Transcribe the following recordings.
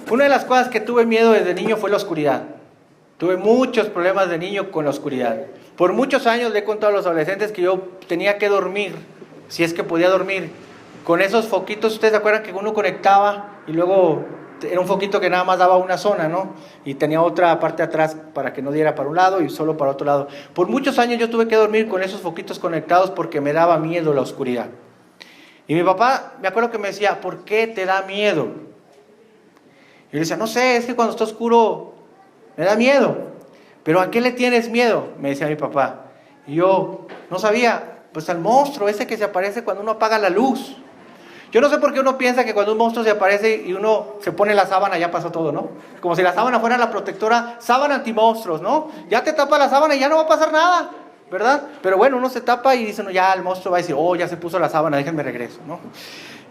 Una de las cosas que tuve miedo desde niño fue la oscuridad. Tuve muchos problemas de niño con la oscuridad. Por muchos años le he contado a los adolescentes que yo tenía que dormir, si es que podía dormir, con esos foquitos. Ustedes se acuerdan que uno conectaba y luego era un foquito que nada más daba una zona, ¿no? Y tenía otra parte atrás para que no diera para un lado y solo para otro lado. Por muchos años yo tuve que dormir con esos foquitos conectados porque me daba miedo la oscuridad. Y mi papá, me acuerdo que me decía, ¿por qué te da miedo? Y yo le decía, no sé, es que cuando está oscuro me da miedo. ¿Pero a qué le tienes miedo? Me decía mi papá. Y yo no sabía, pues al monstruo ese que se aparece cuando uno apaga la luz. Yo no sé por qué uno piensa que cuando un monstruo se aparece y uno se pone la sábana, ya pasó todo, ¿no? Como si la sábana fuera la protectora, sábana antimonstruos, ¿no? Ya te tapa la sábana y ya no va a pasar nada, ¿verdad? Pero bueno, uno se tapa y dice, no, ya el monstruo va a decir, oh, ya se puso la sábana, déjenme regreso, ¿no?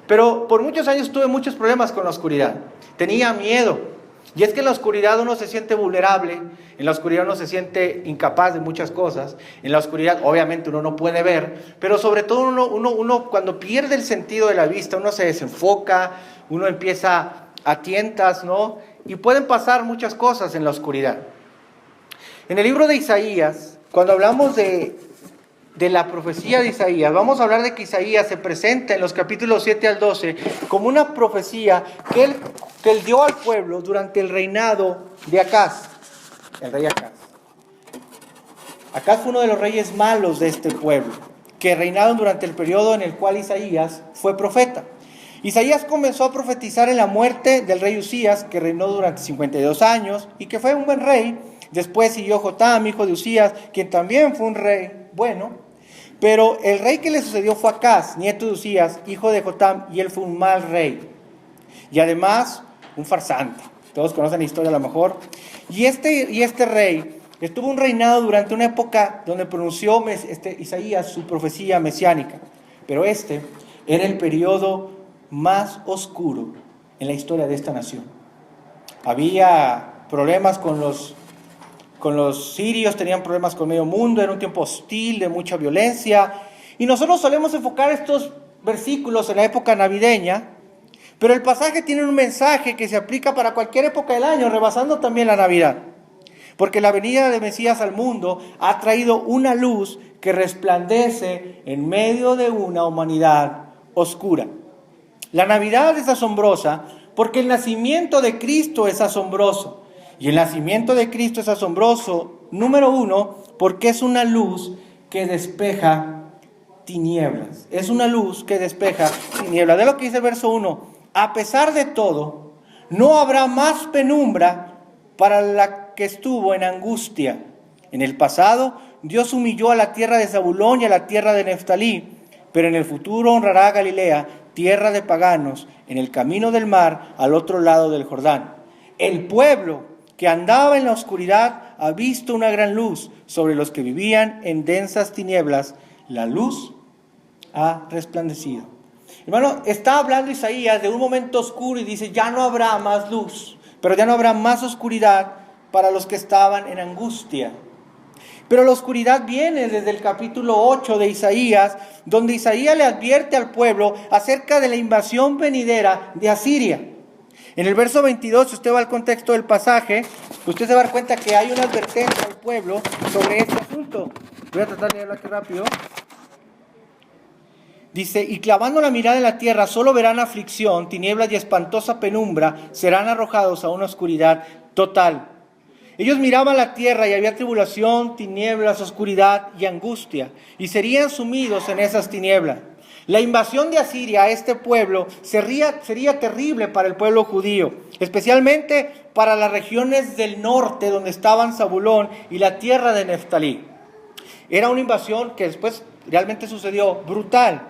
Pero por muchos años tuve muchos problemas con la oscuridad. Tenía miedo. Y es que en la oscuridad uno se siente vulnerable, en la oscuridad uno se siente incapaz de muchas cosas, en la oscuridad obviamente uno no puede ver, pero sobre todo uno cuando pierde el sentido de la vista, uno se desenfoca, uno empieza a tientas, ¿no? Y pueden pasar muchas cosas en la oscuridad. En el libro de Isaías, cuando hablamos de la profecía de Isaías, vamos a hablar de que Isaías se presenta en los capítulos 7 al 12 como una profecía que él dio al pueblo durante el reinado de Acaz, el rey Acaz. Acaz fue uno de los reyes malos de este pueblo, que reinaron durante el periodo en el cual Isaías fue profeta. Isaías comenzó a profetizar en la muerte del rey Usías, que reinó durante 52 años y que fue un buen rey. Después siguió Jotam, hijo de Usías, quien también fue un rey bueno. Pero el rey que le sucedió fue Acaz, nieto de Usías, hijo de Jotam, y él fue un mal rey. Y además, un farsante. Todos conocen la historia a lo mejor. Y este rey estuvo un reinado durante una época donde pronunció Isaías su profecía mesiánica. Pero este era el periodo más oscuro en la historia de esta nación. Había problemas con los sirios, tenían problemas con medio mundo, era un tiempo hostil, de mucha violencia. Y nosotros solemos enfocar estos versículos en la época navideña, pero el pasaje tiene un mensaje que se aplica para cualquier época del año, rebasando también la Navidad. Porque la venida de Mesías al mundo ha traído una luz que resplandece en medio de una humanidad oscura. La Navidad es asombrosa porque el nacimiento de Cristo es asombroso. Y el nacimiento de Cristo es asombroso, número uno, porque es una luz que despeja tinieblas. Es una luz que despeja tinieblas. De lo que dice el verso 1. A pesar de todo, no habrá más penumbra para la que estuvo en angustia. En el pasado, Dios humilló a la tierra de Zabulón y a la tierra de Neftalí, pero en el futuro honrará a Galilea, tierra de paganos, en el camino del mar, al otro lado del Jordán. El pueblo que andaba en la oscuridad ha visto una gran luz. Sobre los que vivían en densas tinieblas, la luz ha resplandecido. Hermano, está hablando Isaías de un momento oscuro y dice, ya no habrá más luz, pero ya no habrá más oscuridad para los que estaban en angustia. Pero la oscuridad viene desde el capítulo 8 de Isaías, donde Isaías le advierte al pueblo acerca de la invasión venidera de Asiria. En el verso 22, si usted va al contexto del pasaje, usted se va a dar cuenta que hay una advertencia al pueblo sobre este asunto. Voy a tratar de leerlo aquí rápido. Dice, y clavando la mirada en la tierra, solo verán aflicción, tinieblas y espantosa penumbra, serán arrojados a una oscuridad total. Ellos miraban la tierra y había tribulación, tinieblas, oscuridad y angustia, y serían sumidos en esas tinieblas. La invasión de Asiria a este pueblo sería terrible para el pueblo judío, especialmente para las regiones del norte donde estaban Zabulón y la tierra de Neftalí. Era una invasión que después realmente sucedió brutal.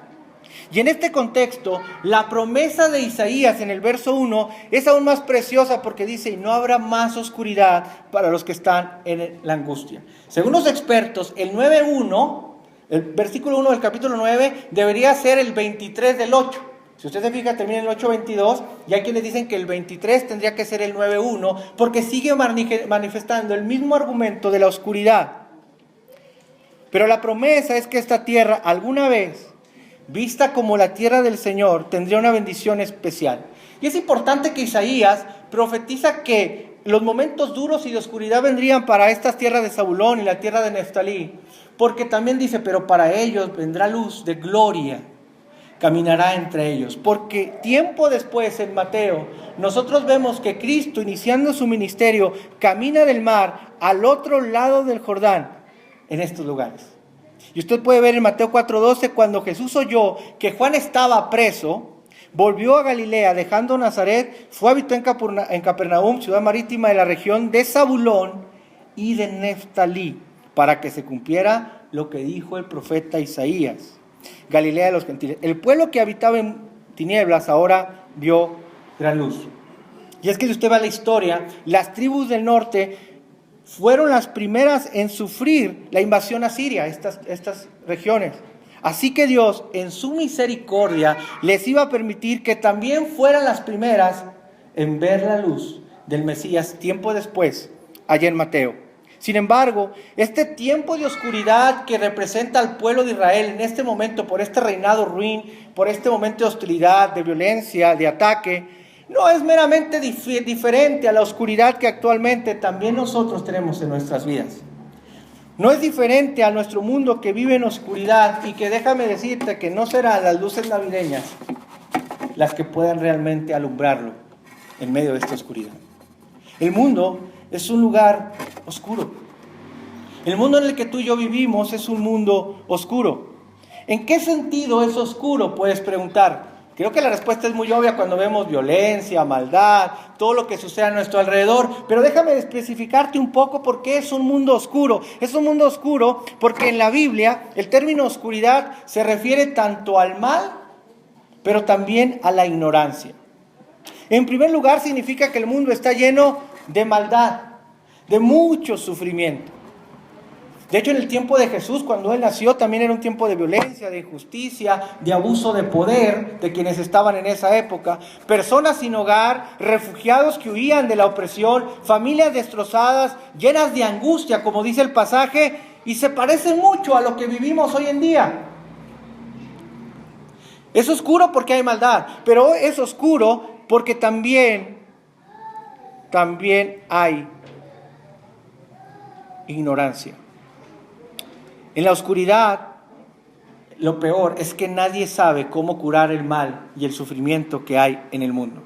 Y en este contexto, la promesa de Isaías en el verso 1 es aún más preciosa porque dice, y no habrá más oscuridad para los que están en la angustia. Según los expertos, el 9:1 El versículo 1 del capítulo 9 debería ser el 23 del 8. Si usted se fija, termina en el 8:22, y hay quienes dicen que el 23 tendría que ser el 9:1, porque sigue manifestando el mismo argumento de la oscuridad. Pero la promesa es que esta tierra, alguna vez, vista como la tierra del Señor, tendría una bendición especial. Y es importante que Isaías profetiza que los momentos duros y de oscuridad vendrían para estas tierras de Zabulón y la tierra de Neftalí, porque también dice, pero para ellos vendrá luz de gloria, caminará entre ellos. Porque tiempo después en Mateo, nosotros vemos que Cristo, iniciando su ministerio, camina del mar al otro lado del Jordán, en estos lugares. Y usted puede ver en Mateo 4:12, cuando Jesús oyó que Juan estaba preso, volvió a Galilea, dejando Nazaret, fue a habitar en Capernaum, ciudad marítima de la región de Zabulón y de Neftalí, para que se cumpliera lo que dijo el profeta Isaías. Galilea de los gentiles. El pueblo que habitaba en tinieblas ahora vio gran luz. Y es que si usted va a la historia, las tribus del norte fueron las primeras en sufrir la invasión asiria, estas regiones. Así que Dios, en su misericordia, les iba a permitir que también fueran las primeras en ver la luz del Mesías tiempo después, allá en Mateo. Sin embargo, este tiempo de oscuridad que representa al pueblo de Israel en este momento, por este reinado ruin, por este momento de hostilidad, de violencia, de ataque, no es meramente diferente a la oscuridad que actualmente también nosotros tenemos en nuestras vidas. No es diferente a nuestro mundo que vive en oscuridad y que déjame decirte que no serán las luces navideñas las que puedan realmente alumbrarlo en medio de esta oscuridad. El mundo es un lugar oscuro. El mundo en el que tú y yo vivimos es un mundo oscuro. ¿En qué sentido es oscuro? Puedes preguntar. Creo que la respuesta es muy obvia cuando vemos violencia, maldad, todo lo que sucede a nuestro alrededor. Pero déjame especificarte un poco por qué es un mundo oscuro. Es un mundo oscuro porque en la Biblia el término oscuridad se refiere tanto al mal, pero también a la ignorancia. En primer lugar, significa que el mundo está lleno de maldad, de mucho sufrimiento. De hecho, en el tiempo de Jesús, cuando Él nació, también era un tiempo de violencia, de injusticia, de abuso de poder de quienes estaban en esa época. Personas sin hogar, refugiados que huían de la opresión, familias destrozadas, llenas de angustia, como dice el pasaje, y se parece mucho a lo que vivimos hoy en día. Es oscuro porque hay maldad, pero es oscuro porque también hay ignorancia. En la oscuridad, lo peor es que nadie sabe cómo curar el mal y el sufrimiento que hay en el mundo.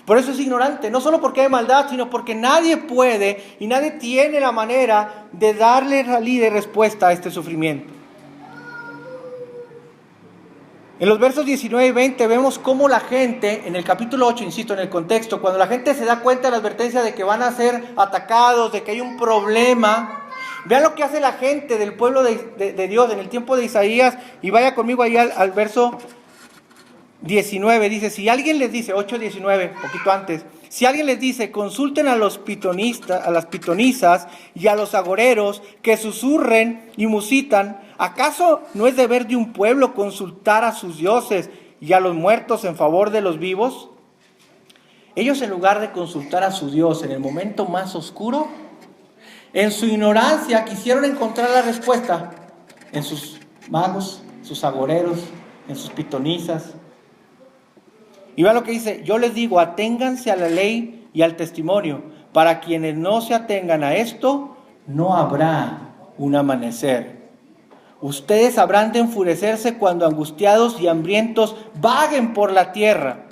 Por eso es ignorante, no solo porque hay maldad, sino porque nadie puede y nadie tiene la manera de darle salida y respuesta a este sufrimiento. En los versos 19 y 20 vemos cómo la gente, en el capítulo 8, insisto, en el contexto, cuando la gente se da cuenta de la advertencia de que van a ser atacados, de que hay un problema, vean lo que hace la gente del pueblo de Dios en el tiempo de Isaías, y vaya conmigo ahí al verso 19, dice, si alguien les dice, 8:19, poquito antes, si alguien les dice, consulten a las pitonisas y a los agoreros que susurren y musitan, ¿acaso no es deber de un pueblo consultar a sus dioses y a los muertos en favor de los vivos? Ellos, en lugar de consultar a su Dios en el momento más oscuro, en su ignorancia quisieron encontrar la respuesta en sus magos, sus agoreros, en sus pitonisas. Y vean lo que dice, yo les digo, aténganse a la ley y al testimonio. Para quienes no se atengan a esto, no habrá un amanecer. Ustedes habrán de enfurecerse cuando angustiados y hambrientos vaguen por la tierra.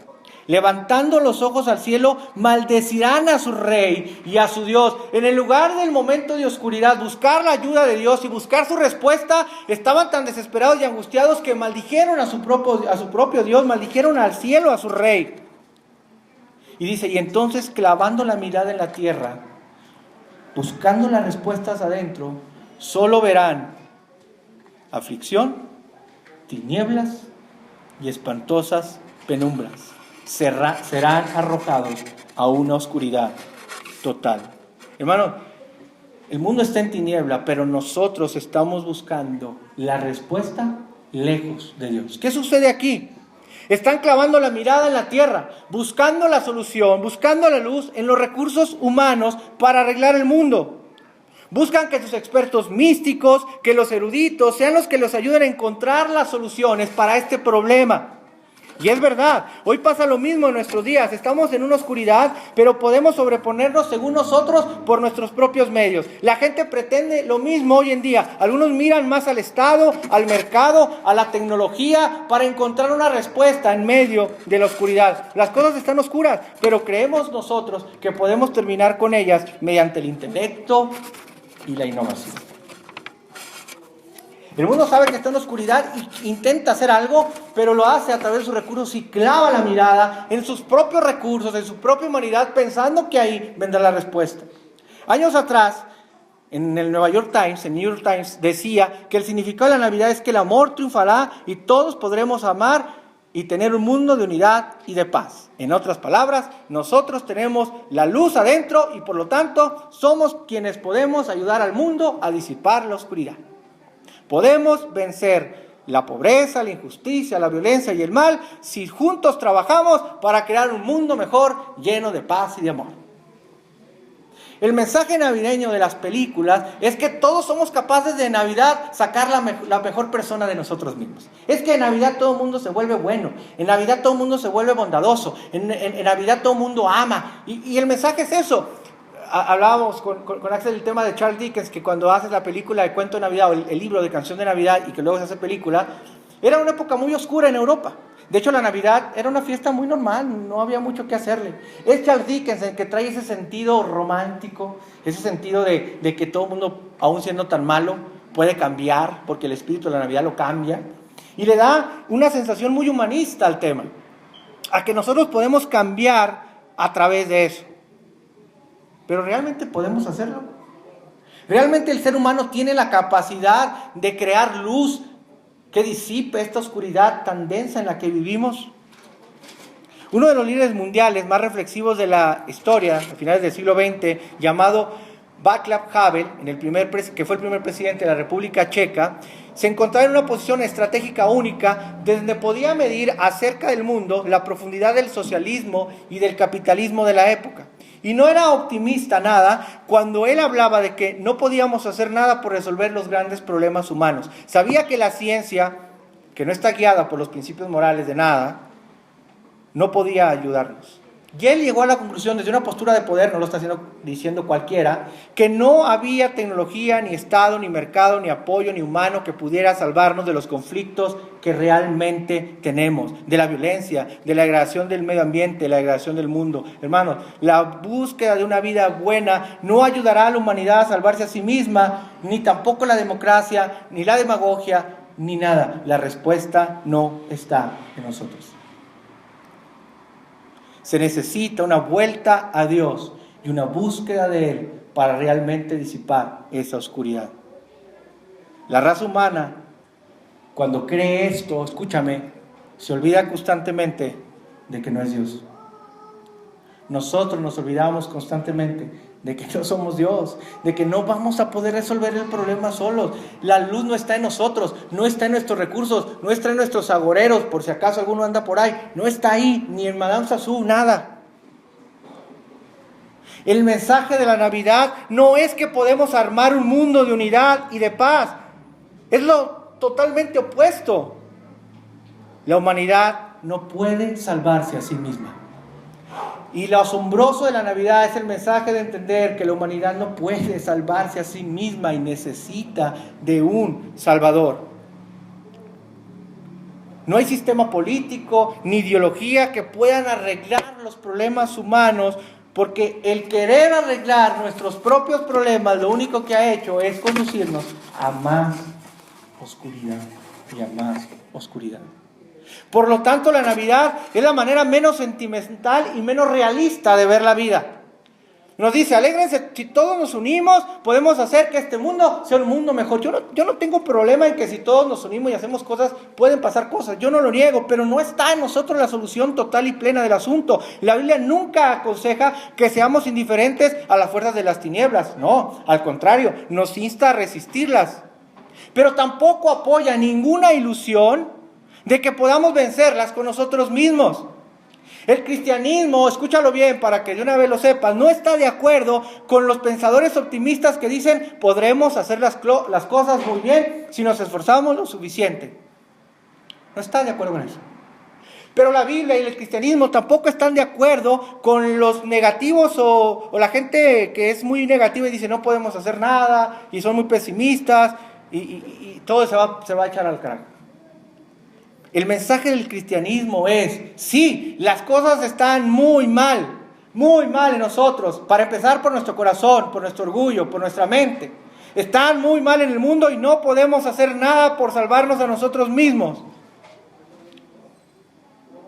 Levantando los ojos al cielo, maldecirán a su rey y a su Dios. En el lugar del momento de oscuridad, buscar la ayuda de Dios y buscar su respuesta, estaban tan desesperados y angustiados que maldijeron a su propio Dios, maldijeron al cielo, a su rey. Y dice, y entonces clavando la mirada en la tierra, buscando las respuestas adentro, solo verán aflicción, tinieblas y espantosas penumbras. Serán arrojados a una oscuridad total. Hermano, El mundo está en tiniebla, pero nosotros estamos buscando la respuesta lejos de Dios. ¿Qué sucede aquí? Están clavando la mirada en la tierra, buscando la solución, buscando la luz en los recursos humanos para arreglar el mundo. Buscan que sus expertos místicos, que los eruditos, sean los que los ayuden a encontrar las soluciones para este problema. Y es verdad, hoy pasa lo mismo en nuestros días. Estamos en una oscuridad, pero podemos sobreponernos según nosotros por nuestros propios medios. La gente pretende lo mismo hoy en día. Algunos miran más al Estado, al mercado, a la tecnología para encontrar una respuesta en medio de la oscuridad. Las cosas están oscuras, pero creemos nosotros que podemos terminar con ellas mediante el intelecto y la innovación. El mundo sabe que está en oscuridad y intenta hacer algo, pero lo hace a través de sus recursos y clava la mirada en sus propios recursos, en su propia humanidad, pensando que ahí vendrá la respuesta. Años atrás, en el New York Times decía que el significado de la Navidad es que el amor triunfará y todos podremos amar y tener un mundo de unidad y de paz. En otras palabras, nosotros tenemos la luz adentro y por lo tanto somos quienes podemos ayudar al mundo a disipar la oscuridad. Podemos vencer la pobreza, la injusticia, la violencia y el mal si juntos trabajamos para crear un mundo mejor, lleno de paz y de amor. El mensaje navideño de las películas es que todos somos capaces de Navidad sacar la mejor persona de nosotros mismos. Es que en Navidad todo el mundo se vuelve bueno, en Navidad todo el mundo se vuelve bondadoso, en Navidad todo el mundo ama. Y el mensaje es eso. Hablábamos con Axel del tema de Charles Dickens, que cuando haces la película de Cuento de Navidad o el libro de Canción de Navidad y que luego se hace película, era una época muy oscura en Europa. De hecho, la Navidad era una fiesta muy normal, no había mucho que hacerle. Es Charles Dickens el que trae ese sentido romántico, ese sentido de que todo el mundo, aún siendo tan malo, puede cambiar, porque el espíritu de la Navidad lo cambia. Y le da una sensación muy humanista al tema, a que nosotros podemos cambiar a través de eso. Pero ¿realmente podemos hacerlo? ¿Realmente el ser humano tiene la capacidad de crear luz que disipe esta oscuridad tan densa en la que vivimos? Uno de los líderes mundiales más reflexivos de la historia, a finales del siglo XX, llamado Václav Havel, que fue el primer presidente de la República Checa, se encontraba en una posición estratégica única desde donde podía medir acerca del mundo la profundidad del socialismo y del capitalismo de la época. Y no era optimista nada cuando él hablaba de que no podíamos hacer nada por resolver los grandes problemas humanos. Sabía que la ciencia, que no está guiada por los principios morales de nada, no podía ayudarnos. Y él llegó a la conclusión, desde una postura de poder, no lo está diciendo cualquiera, que no había tecnología, ni Estado, ni mercado, ni apoyo, ni humano que pudiera salvarnos de los conflictos que realmente tenemos, de la violencia, de la degradación del medio ambiente, de la degradación del mundo. Hermanos, la búsqueda de una vida buena no ayudará a la humanidad a salvarse a sí misma, ni tampoco la democracia, ni la demagogia, ni nada. La respuesta no está en nosotros. Se necesita una vuelta a Dios y una búsqueda de Él para realmente disipar esa oscuridad. La raza humana, cuando cree esto, escúchame, se olvida constantemente de que no es Dios. Nosotros nos olvidamos constantemente de que no somos Dios, de que no vamos a poder resolver el problema solos. La luz no está en nosotros, no está en nuestros recursos, no está en nuestros agoreros, por si acaso alguno anda por ahí, no está ahí, ni en Madame Sassou, nada. El mensaje de la Navidad no es que podemos armar un mundo de unidad y de paz, es lo totalmente opuesto. La humanidad no puede salvarse a sí misma. Y lo asombroso de la Navidad es el mensaje de entender que la humanidad no puede salvarse a sí misma y necesita de un Salvador. No hay sistema político ni ideología que puedan arreglar los problemas humanos, porque el querer arreglar nuestros propios problemas lo único que ha hecho es conducirnos a más oscuridad y a más oscuridad. Por lo tanto, la Navidad es la manera menos sentimental y menos realista de ver la vida. Nos dice, alégrense, si todos nos unimos, podemos hacer que este mundo sea un mundo mejor. Yo no tengo problema en que si todos nos unimos y hacemos cosas, pueden pasar cosas. Yo no lo niego, pero no está en nosotros la solución total y plena del asunto. La Biblia nunca aconseja que seamos indiferentes a las fuerzas de las tinieblas. No, al contrario, nos insta a resistirlas. Pero tampoco apoya ninguna ilusión de que podamos vencerlas con nosotros mismos. El cristianismo, escúchalo bien para que de una vez lo sepas, no está de acuerdo con los pensadores optimistas que dicen podremos hacer las cosas muy bien si nos esforzamos lo suficiente. No está de acuerdo con eso. Pero la Biblia y el cristianismo tampoco están de acuerdo con los negativos o la gente que es muy negativa y dice no podemos hacer nada y son muy pesimistas y todo se va a echar al carajo. El mensaje del cristianismo es, sí, las cosas están muy mal en nosotros. Para empezar por nuestro corazón, por nuestro orgullo, por nuestra mente. Están muy mal en el mundo y no podemos hacer nada por salvarnos a nosotros mismos.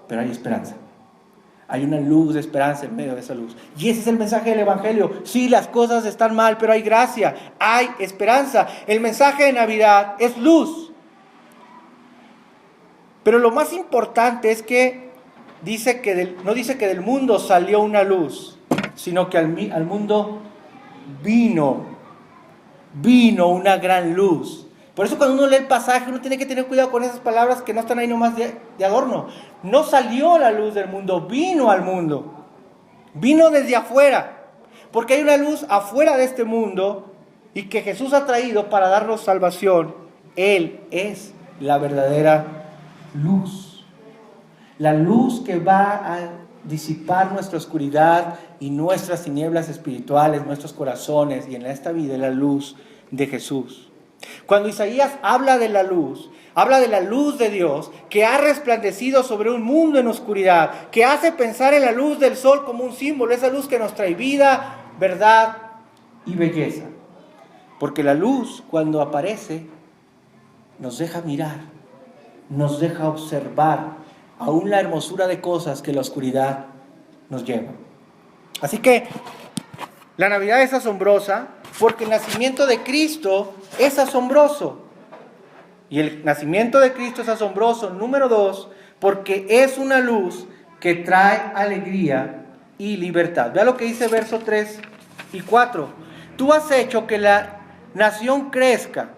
Pero hay esperanza. Hay una luz de esperanza en medio de esa luz. Y ese es el mensaje del Evangelio. Sí, las cosas están mal, pero hay gracia, hay esperanza. El mensaje de Navidad es luz. Pero lo más importante es que no dice que del mundo salió una luz, sino que al mundo vino una gran luz. Por eso cuando uno lee el pasaje, uno tiene que tener cuidado con esas palabras que no están ahí nomás de adorno. No salió la luz del mundo, vino al mundo. Vino desde afuera. Porque hay una luz afuera de este mundo y que Jesús ha traído para darnos salvación. Él es la verdadera luz, la luz que va a disipar nuestra oscuridad y nuestras tinieblas espirituales, nuestros corazones, y en esta vida la luz de Jesús. Cuando Isaías habla de la luz de Dios que ha resplandecido sobre un mundo en oscuridad, que hace pensar en la luz del sol como un símbolo, esa luz que nos trae vida, verdad y belleza. Porque la luz, cuando aparece, nos deja mirar, nos deja observar aún la hermosura de cosas que la oscuridad nos lleva. Así que la Navidad es asombrosa porque el nacimiento de Cristo es asombroso. Y el nacimiento de Cristo es asombroso, número 2, porque es una luz que trae alegría y libertad. Vea lo que dice versos 3 y 4. Tú has hecho que la nación crezca.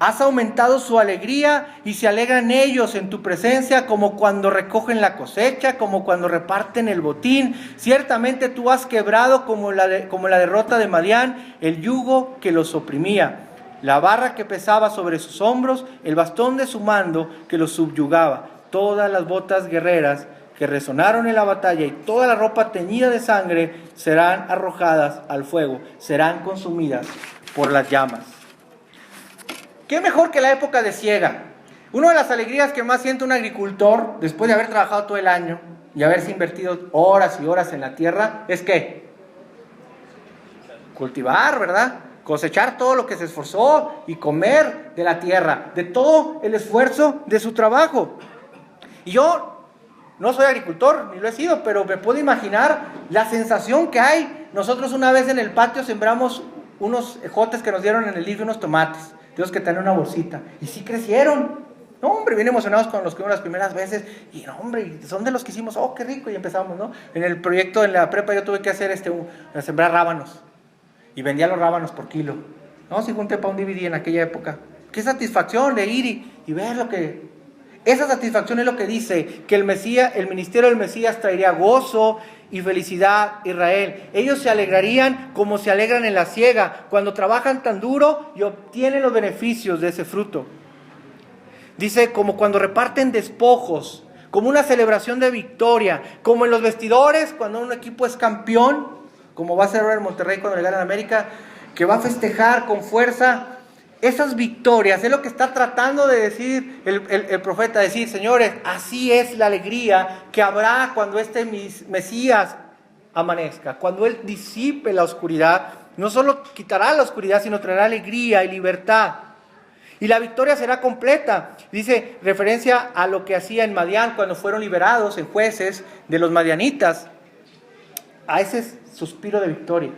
Has aumentado su alegría y se alegran ellos en tu presencia como cuando recogen la cosecha, como cuando reparten el botín. Ciertamente tú has quebrado como la derrota de Madián el yugo que los oprimía, la barra que pesaba sobre sus hombros, el bastón de su mando que los subyugaba. Todas las botas guerreras que resonaron en la batalla y toda la ropa teñida de sangre serán arrojadas al fuego, serán consumidas por las llamas. ¿Qué mejor que la época de siega? Una de las alegrías que más siente un agricultor, después de haber trabajado todo el año y haberse invertido horas y horas en la tierra, es ¿qué? Cultivar, ¿verdad? Cosechar todo lo que se esforzó y comer de la tierra, de todo el esfuerzo de su trabajo. Y yo no soy agricultor, ni lo he sido, pero me puedo imaginar la sensación que hay. Nosotros una vez en el patio sembramos unos ejotes que nos dieron en el IFE, unos tomates. Dios que tenían una bolsita. Y sí crecieron. No, hombre, bien emocionados con los que fueron las primeras veces. Y no, hombre, son de los que hicimos, oh, qué rico. Y empezamos, ¿no? En el proyecto, en la prepa, yo tuve que hacer sembrar rábanos. Y vendía los rábanos por kilo. No, sí junté para un DVD en aquella época. Qué satisfacción de ir y ver lo que... Esa satisfacción es lo que dice que el ministerio del Mesías traería gozo y felicidad a Israel. Ellos se alegrarían como se alegran en la siega, cuando trabajan tan duro y obtienen los beneficios de ese fruto. Dice, como cuando reparten despojos, como una celebración de victoria, como en los vestidores, cuando un equipo es campeón, como va a ser ahora el Monterrey cuando le gane a América, que va a festejar con fuerza. Esas victorias es lo que está tratando de decir el profeta, decir, señores, así es la alegría que habrá cuando este Mesías amanezca, cuando Él disipe la oscuridad. No solo quitará la oscuridad, sino traerá alegría y libertad. Y la victoria será completa. Dice, referencia a lo que hacía en Madián cuando fueron liberados en Jueces de los madianitas, a ese suspiro de victoria.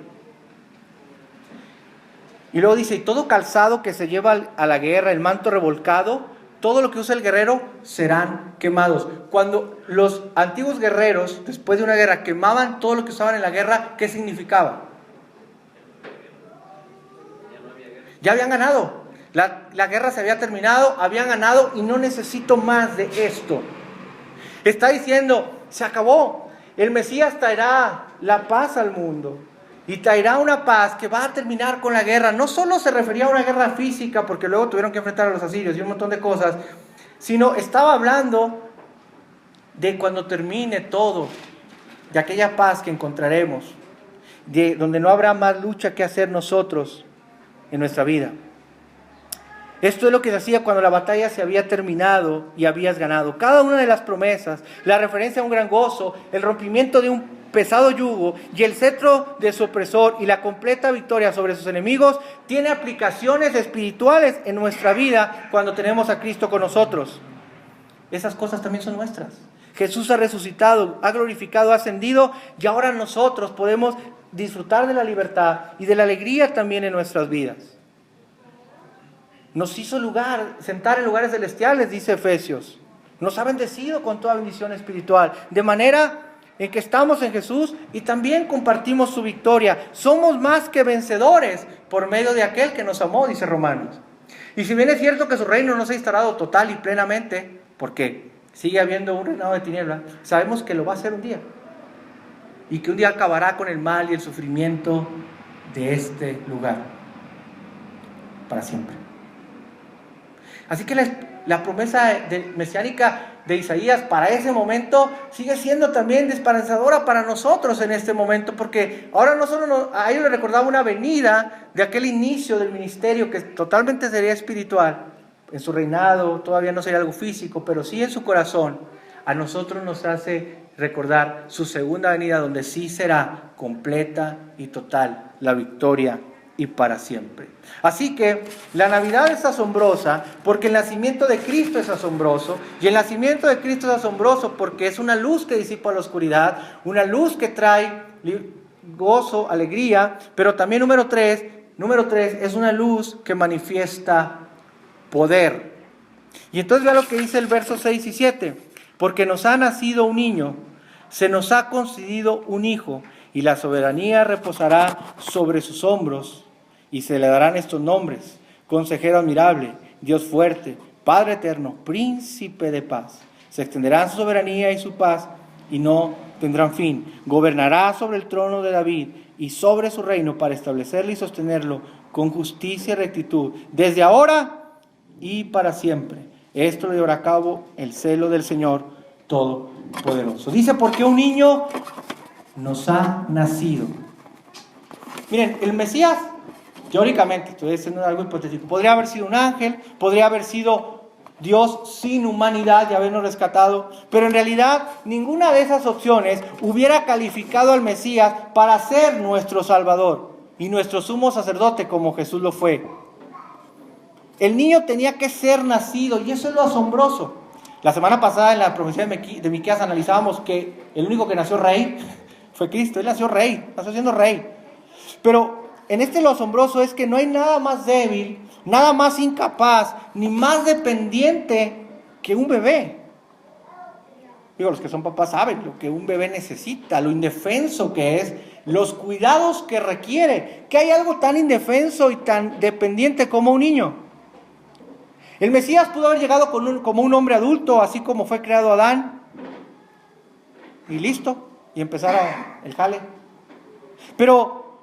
Y luego dice, y todo calzado que se lleva a la guerra, el manto revolcado, todo lo que usa el guerrero serán quemados. Cuando los antiguos guerreros, después de una guerra, quemaban todo lo que usaban en la guerra, ¿qué significaba? Ya habían ganado. La guerra se había terminado, habían ganado y no necesito más de esto. Está diciendo, se acabó. El Mesías traerá la paz al mundo. Y traerá una paz que va a terminar con la guerra. No solo se refería a una guerra física, porque luego tuvieron que enfrentar a los asirios y un montón de cosas, sino estaba hablando de cuando termine todo, de aquella paz que encontraremos, de donde no habrá más lucha que hacer nosotros en nuestra vida. Esto es lo que se hacía cuando la batalla se había terminado y habías ganado. Cada una de las promesas, la referencia a un gran gozo, el rompimiento de un pesado yugo y el cetro de su opresor y la completa victoria sobre sus enemigos, tiene aplicaciones espirituales en nuestra vida cuando tenemos a Cristo con nosotros. Esas cosas también son nuestras. Jesús ha resucitado, ha glorificado, ha ascendido y ahora nosotros podemos disfrutar de la libertad y de la alegría también en nuestras vidas. Nos hizo sentar en lugares celestiales, dice Efesios. Nos ha bendecido con toda bendición espiritual. De manera en que estamos en Jesús y también compartimos su victoria. Somos más que vencedores por medio de aquel que nos amó, dice Romanos. Y si bien es cierto que su reino no se ha instalado total y plenamente, porque sigue habiendo un reinado de tinieblas, sabemos que lo va a hacer un día. Y que un día acabará con el mal y el sufrimiento de este lugar. Para siempre. Así que la promesa mesiánica de Isaías para ese momento sigue siendo también esperanzadora para nosotros en este momento, porque ahora no solo a ellos les recordaba una venida de aquel inicio del ministerio que totalmente sería espiritual, en su reinado todavía no sería algo físico, pero sí en su corazón. A nosotros nos hace recordar su segunda venida, donde sí será completa y total la victoria y para siempre. Así que la Navidad es asombrosa porque el nacimiento de Cristo es asombroso, y el nacimiento de Cristo es asombroso porque es una luz que disipa la oscuridad, una luz que trae gozo, alegría, pero también número tres, es una luz que manifiesta poder. Y entonces vea lo que dice el verso 6 y 7, porque nos ha nacido un niño, se nos ha concedido un hijo, y la soberanía reposará sobre sus hombros, y se le darán estos nombres: Consejero admirable, Dios fuerte, Padre eterno, Príncipe de paz. Se extenderá su soberanía y su paz, y no tendrán fin. Gobernará sobre el trono de David y sobre su reino, para establecerlo y sostenerlo con justicia y rectitud, desde ahora y para siempre. Esto lo llevará a cabo el celo del Señor Todopoderoso. Dice, porque un niño nos ha nacido. Miren, el Mesías, teóricamente, estoy diciendo algo hipotético, podría haber sido un ángel, podría haber sido Dios sin humanidad y habernos rescatado, pero en realidad ninguna de esas opciones hubiera calificado al Mesías para ser nuestro Salvador y nuestro sumo sacerdote como Jesús lo fue. El niño tenía que ser nacido, y eso es lo asombroso. La semana pasada en la profecía de Miqueas analizábamos que el único que nació rey fue Cristo. Él nació rey, nació siendo rey. Pero en lo asombroso es que no hay nada más débil, nada más incapaz, ni más dependiente que un bebé. Digo, los que son papás saben lo que un bebé necesita, lo indefenso que es, los cuidados que requiere. ¿Que hay algo tan indefenso y tan dependiente como un niño? El Mesías pudo haber llegado como un hombre adulto, así como fue creado Adán, y listo, y empezar el jale. Pero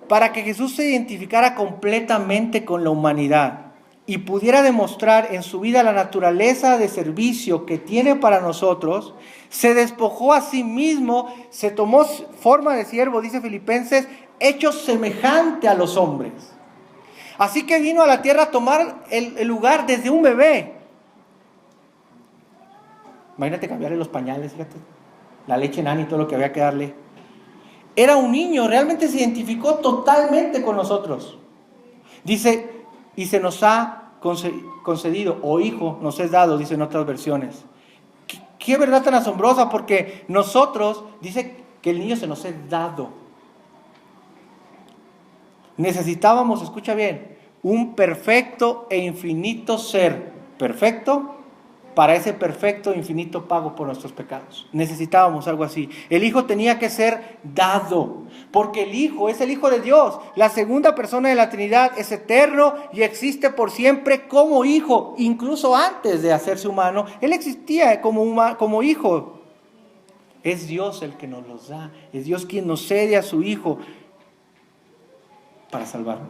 para que Jesús se identificara completamente con la humanidad y pudiera demostrar en su vida la naturaleza de servicio que tiene para nosotros, se despojó a sí mismo, se tomó forma de siervo, dice Filipenses, hecho semejante a los hombres. Así que vino a la tierra a tomar el lugar desde un bebé. Imagínate cambiarle los pañales, fíjate, la leche nani y todo lo que había que darle. Era un niño, realmente se identificó totalmente con nosotros. Dice, y se nos ha concedido, o hijo nos es dado, dice en otras versiones. ¿Qué verdad tan asombrosa? Porque nosotros, dice que el niño se nos es dado. Necesitábamos, escucha bien, un perfecto e infinito ser perfecto para ese perfecto e infinito pago por nuestros pecados. Necesitábamos algo así. El Hijo tenía que ser dado, porque el Hijo es el Hijo de Dios. La segunda persona de la Trinidad es eterno y existe por siempre como Hijo. Incluso antes de hacerse humano, Él existía como Hijo. Es Dios el que nos los da. Es Dios quien nos cede a su Hijo para salvarnos.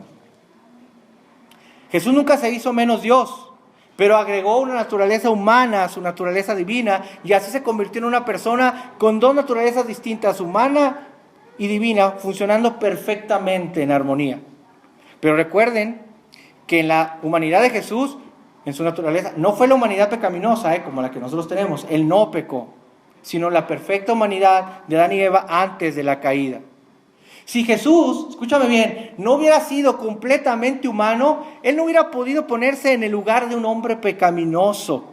Jesús nunca se hizo menos Dios, pero agregó una naturaleza humana a su naturaleza divina, y así se convirtió en una persona con dos naturalezas distintas, humana y divina, funcionando perfectamente en armonía. Pero recuerden que en la humanidad de Jesús, en su naturaleza, no fue la humanidad pecaminosa, como la que nosotros tenemos. Él no pecó, sino la perfecta humanidad de Adán y Eva antes de la caída. Si Jesús, escúchame bien, no hubiera sido completamente humano, Él no hubiera podido ponerse en el lugar de un hombre pecaminoso.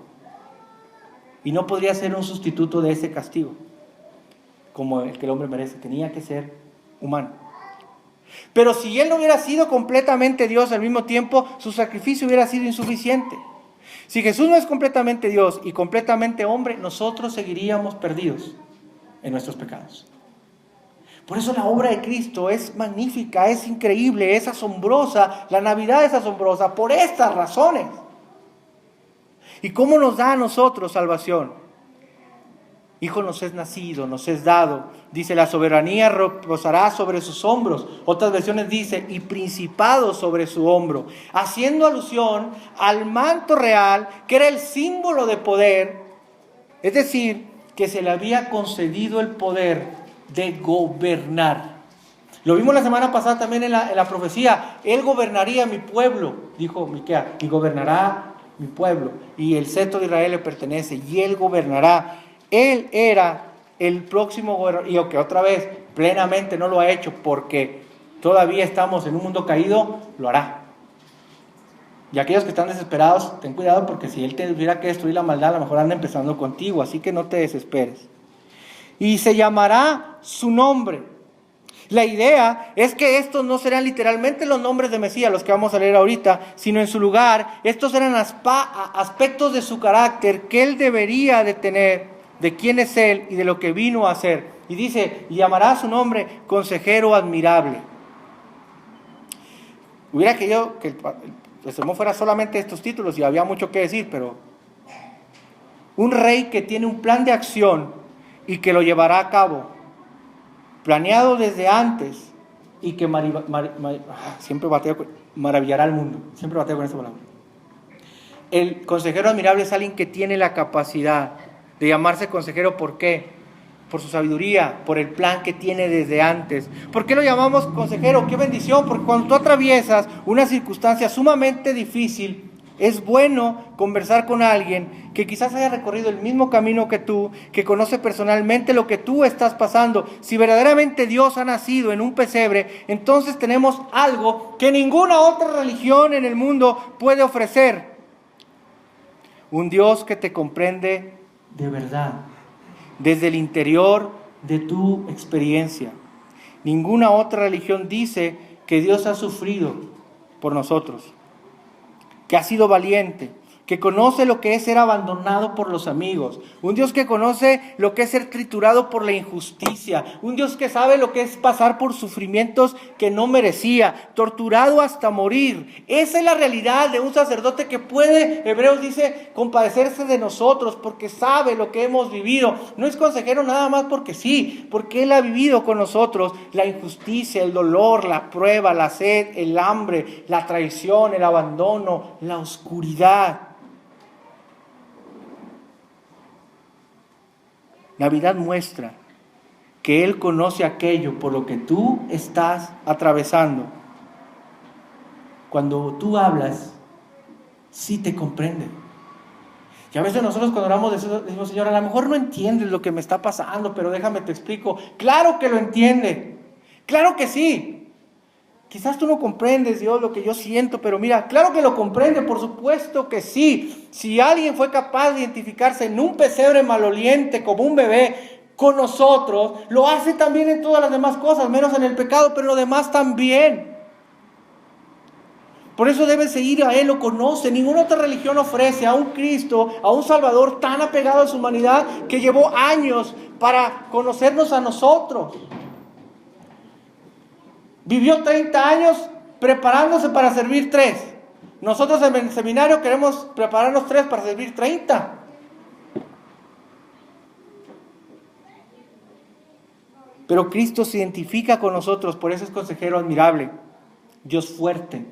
Y no podría ser un sustituto de ese castigo, como el que el hombre merece. Tenía que ser humano. Pero si Él no hubiera sido completamente Dios al mismo tiempo, su sacrificio hubiera sido insuficiente. Si Jesús no es completamente Dios y completamente hombre, nosotros seguiríamos perdidos en nuestros pecados. Por eso la obra de Cristo es magnífica, es increíble, es asombrosa. La Navidad es asombrosa por estas razones. ¿Y cómo nos da a nosotros salvación? Hijo nos es nacido, nos es dado. Dice, la soberanía reposará sobre sus hombros. Otras versiones dice, y principado sobre su hombro. Haciendo alusión al manto real, que era el símbolo de poder. Es decir, que se le había concedido el poder de gobernar. Lo vimos la semana pasada también en la profecía. Él gobernaría mi pueblo, dijo Miqueas, y gobernará mi pueblo, y el cetro de Israel le pertenece, y Él gobernará. Él era el próximo gobernador, y aunque otra vez plenamente no lo ha hecho porque todavía estamos en un mundo caído, lo hará. Y aquellos que están desesperados, ten cuidado, porque si Él tuviera que destruir la maldad, a lo mejor anda empezando contigo, así que no te desesperes. Y se llamará su nombre. La idea es que estos no serán literalmente los nombres de Mesías, los que vamos a leer ahorita, sino en su lugar, estos eran aspectos de su carácter que Él debería de tener, de quién es Él y de lo que vino a hacer. Y dice, y llamará su nombre Consejero Admirable. Hubiera querido que el sermón fuera solamente estos títulos y había mucho que decir, pero un rey que tiene un plan de acción y que lo llevará a cabo, planeado desde antes, y que siempre maravillará al mundo. Siempre bateo con esa palabra. El consejero admirable es alguien que tiene la capacidad de llamarse consejero. ¿Por qué? Por su sabiduría, por el plan que tiene desde antes. ¿Por qué lo llamamos consejero? ¡Qué bendición! Porque cuando tú atraviesas una circunstancia sumamente difícil, es bueno conversar con alguien que quizás haya recorrido el mismo camino que tú, que conoce personalmente lo que tú estás pasando. Si verdaderamente Dios ha nacido en un pesebre, entonces tenemos algo que ninguna otra religión en el mundo puede ofrecer. Un Dios que te comprende de verdad, desde el interior de tu experiencia. Ninguna otra religión dice que Dios ha sufrido por nosotros, que ha sido valiente, que conoce lo que es ser abandonado por los amigos, un Dios que conoce lo que es ser triturado por la injusticia, un Dios que sabe lo que es pasar por sufrimientos que no merecía, torturado hasta morir. Esa es la realidad de un sacerdote que puede, Hebreos dice, compadecerse de nosotros porque sabe lo que hemos vivido. No es consejero nada más porque sí, porque Él ha vivido con nosotros la injusticia, el dolor, la prueba, la sed, el hambre, la traición, el abandono, la oscuridad. Navidad muestra que Él conoce aquello por lo que tú estás atravesando. Cuando tú hablas, sí te comprende. Y a veces nosotros cuando oramos decimos, Señor, a lo mejor no entiendes lo que me está pasando, pero déjame te explico. Claro que lo entiende, claro que sí. Quizás tú no comprendes, Dios, lo que yo siento, pero mira, claro que lo comprende, por supuesto que sí. Si alguien fue capaz de identificarse en un pesebre maloliente como un bebé con nosotros, lo hace también en todas las demás cosas, menos en el pecado, pero en lo demás también. Por eso debes seguir a Él, lo conoce. Ninguna otra religión ofrece a un Cristo, a un Salvador tan apegado a su humanidad que llevó años para conocernos a nosotros. Vivió 30 años preparándose para servir 3. Nosotros en el seminario queremos prepararnos 3 para servir 30. Pero Cristo se identifica con nosotros, por eso es consejero admirable, Dios fuerte,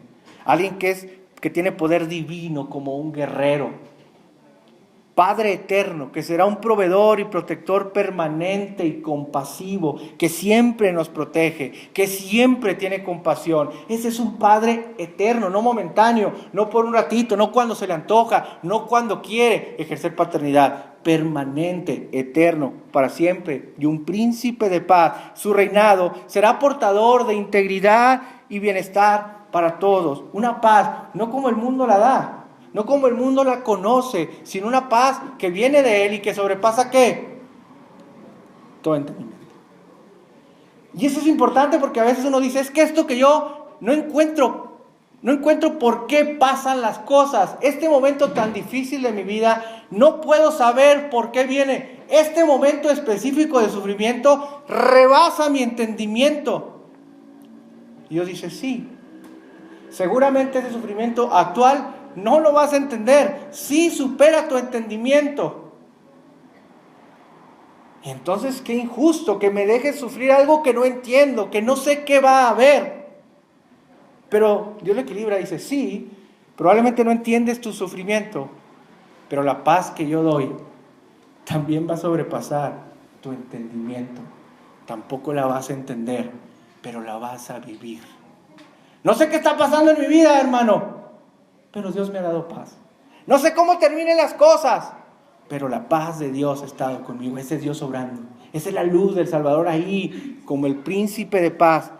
alguien que tiene poder divino como un guerrero, Padre eterno, que será un proveedor y protector permanente y compasivo, que siempre nos protege, que siempre tiene compasión. Ese es un Padre eterno, no momentáneo, no por un ratito, no cuando se le antoja, no cuando quiere ejercer paternidad. Permanente, eterno, para siempre, y un príncipe de paz. Su reinado será portador de integridad y bienestar para todos. Una paz, no como el mundo la da, no como el mundo la conoce, sino una paz que viene de Él y que sobrepasa ¿qué? Todo entendimiento. Y eso es importante porque a veces uno dice, es que esto que yo no encuentro por qué pasan las cosas. Este momento tan difícil de mi vida, no puedo saber por qué viene. Este momento específico de sufrimiento rebasa mi entendimiento. Y Dios dice, sí, seguramente ese sufrimiento actual no lo vas a entender. Sí supera tu entendimiento. Y entonces qué injusto que me dejes sufrir algo que no entiendo, que no sé qué va a haber. Pero Dios lo equilibra y dice, sí, probablemente no entiendes tu sufrimiento, pero la paz que yo doy también va a sobrepasar tu entendimiento. Tampoco la vas a entender, pero la vas a vivir. No sé qué está pasando en mi vida, hermano, pero Dios me ha dado paz. No sé cómo terminen las cosas, pero la paz de Dios ha estado conmigo. Ese es Dios obrando. Esa es la luz del Salvador ahí, como el príncipe de paz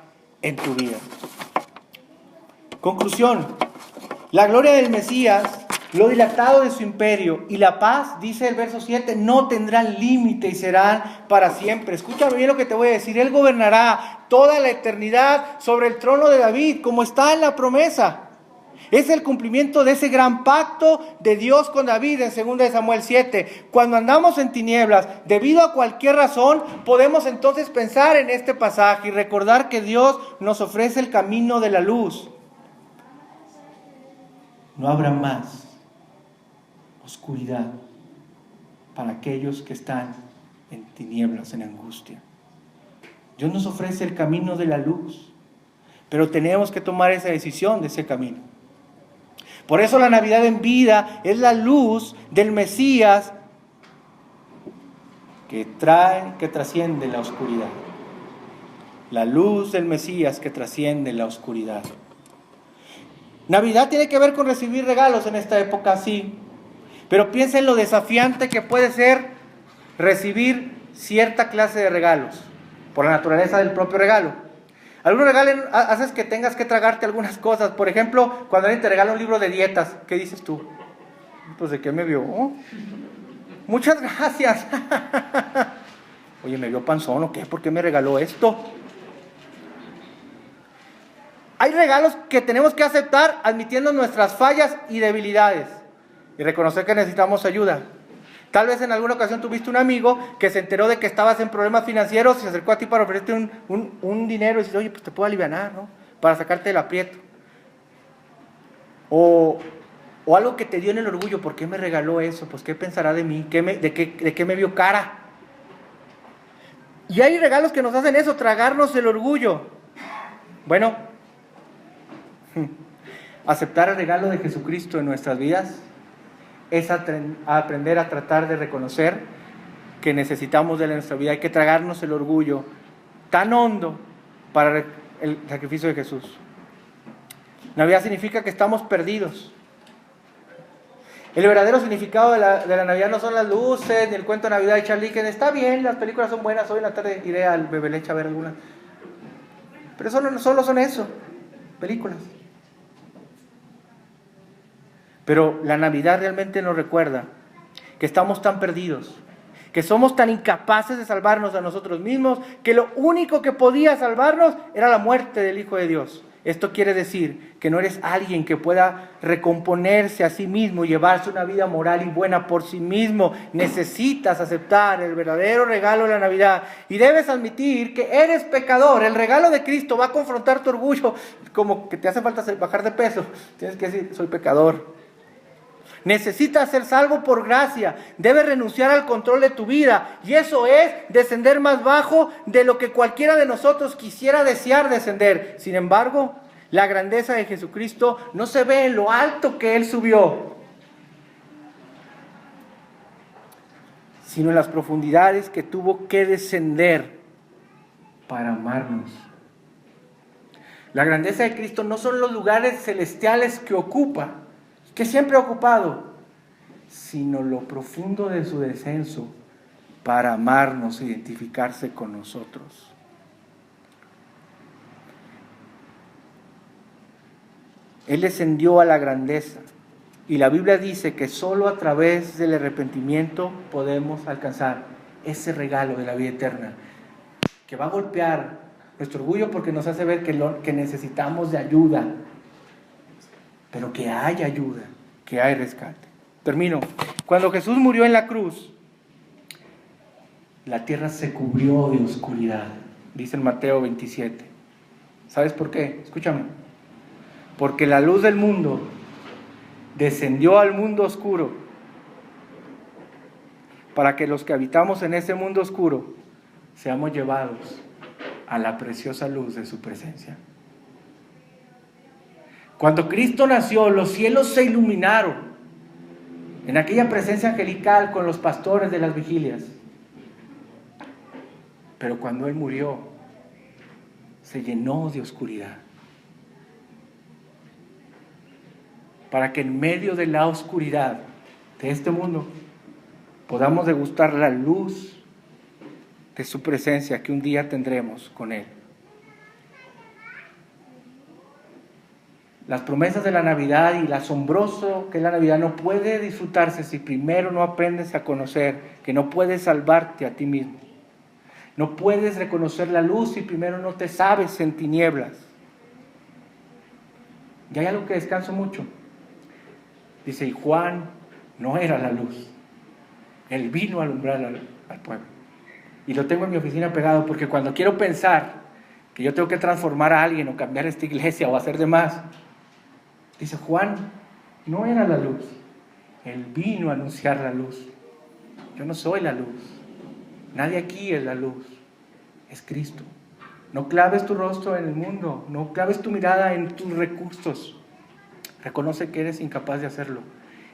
en tu vida. Conclusión. La gloria del Mesías, lo dilatado de su imperio y la paz, dice el verso 7, no tendrán límite y serán para siempre. Escúchame bien lo que te voy a decir. Él gobernará toda la eternidad sobre el trono de David, como está en la promesa. Es el cumplimiento de ese gran pacto de Dios con David en 2 Samuel 7. Cuando andamos en tinieblas, debido a cualquier razón, podemos entonces pensar en este pasaje y recordar que Dios nos ofrece el camino de la luz. No habrá más oscuridad para aquellos que están en tinieblas, en angustia. Dios nos ofrece el camino de la luz, pero tenemos que tomar esa decisión de ese camino. Por eso la Navidad en vida es la luz del Mesías que trasciende la oscuridad. La luz del Mesías que trasciende la oscuridad. Navidad tiene que ver con recibir regalos en esta época, sí. Pero piensa en lo desafiante que puede ser recibir cierta clase de regalos, por la naturaleza del propio regalo. Algunos regalos haces que tengas que tragarte algunas cosas. Por ejemplo, cuando alguien te regala un libro de dietas, ¿qué dices tú? Pues, ¿de qué me vio? Muchas gracias. Oye, ¿me vio panzón o qué? ¿Por qué me regaló esto? Hay regalos que tenemos que aceptar admitiendo nuestras fallas y debilidades y reconocer que necesitamos ayuda. Tal vez en alguna ocasión tuviste un amigo que se enteró de que estabas en problemas financieros y se acercó a ti para ofrecerte un dinero y dices, oye, pues te puedo alivianar, ¿no? Para sacarte del aprieto. O algo que te dio en el orgullo, ¿por qué me regaló eso? Pues ¿qué pensará de mí? ¿De qué me vio cara? Y hay regalos que nos hacen eso, tragarnos el orgullo. Bueno, aceptar el regalo de Jesucristo en nuestras vidas es aprender a tratar de reconocer que necesitamos de nuestra vida. Hay que tragarnos el orgullo tan hondo para el sacrificio de Jesús. Navidad significa que estamos perdidos. El verdadero significado de la Navidad no son las luces, ni el cuento de Navidad de Charlie Dickens. Está bien, las películas son buenas. Hoy en la tarde iré al Bebeleche a ver algunas. Pero solo son eso, películas. Pero la Navidad realmente nos recuerda que estamos tan perdidos, que somos tan incapaces de salvarnos a nosotros mismos, que lo único que podía salvarnos era la muerte del Hijo de Dios. Esto quiere decir que no eres alguien que pueda recomponerse a sí mismo, llevarse una vida moral y buena por sí mismo. Necesitas aceptar el verdadero regalo de la Navidad y debes admitir que eres pecador. El regalo de Cristo va a confrontar tu orgullo, como que te hace falta bajar de peso. Tienes que decir, soy pecador. Necesitas ser salvo por gracia. Debes renunciar al control de tu vida. Y eso es descender más bajo de lo que cualquiera de nosotros quisiera desear descender. Sin embargo, la grandeza de Jesucristo no se ve en lo alto que Él subió, sino en las profundidades que tuvo que descender para amarnos. La grandeza de Cristo no son los lugares celestiales que ocupa, que siempre ha ocupado, sino lo profundo de su descenso para amarnos e identificarse con nosotros. Él descendió a la grandeza y la Biblia dice que solo a través del arrepentimiento podemos alcanzar ese regalo de la vida eterna, que va a golpear nuestro orgullo porque nos hace ver que necesitamos de ayuda, pero que hay ayuda, que hay rescate. Termino. Cuando Jesús murió en la cruz, la tierra se cubrió de oscuridad, dice en Mateo 27. ¿Sabes por qué? Escúchame. Porque la luz del mundo descendió al mundo oscuro, para que los que habitamos en ese mundo oscuro seamos llevados a la preciosa luz de su presencia. Cuando Cristo nació, los cielos se iluminaron en aquella presencia angelical con los pastores de las vigilias. Pero cuando Él murió, se llenó de oscuridad. Para que en medio de la oscuridad de este mundo podamos degustar la luz de su presencia que un día tendremos con Él. Las promesas de la Navidad y lo asombroso que es la Navidad no puede disfrutarse si primero no aprendes a conocer que no puedes salvarte a ti mismo. No puedes reconocer la luz si primero no te sabes en tinieblas. Y hay algo que descanso mucho. Dice, y Juan no era la luz. Él vino a alumbrar al pueblo. Y lo tengo en mi oficina pegado porque cuando quiero pensar que yo tengo que transformar a alguien o cambiar esta iglesia o hacer de más, dice, Juan no era la luz. Él vino a anunciar la luz. Yo no soy la luz. Nadie aquí es la luz. Es Cristo. No claves tu rostro en el mundo. No claves tu mirada en tus recursos. Reconoce que eres incapaz de hacerlo.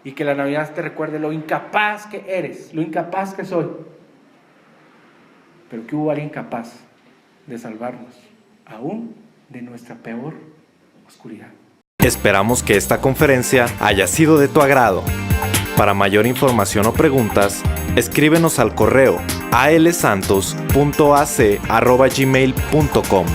Y que la Navidad te recuerde lo incapaz que eres, lo incapaz que soy. Pero que hubo alguien capaz de salvarnos, aún de nuestra peor oscuridad. Esperamos que esta conferencia haya sido de tu agrado. Para mayor información o preguntas, escríbenos al correo alsantos.ac@gmail.com.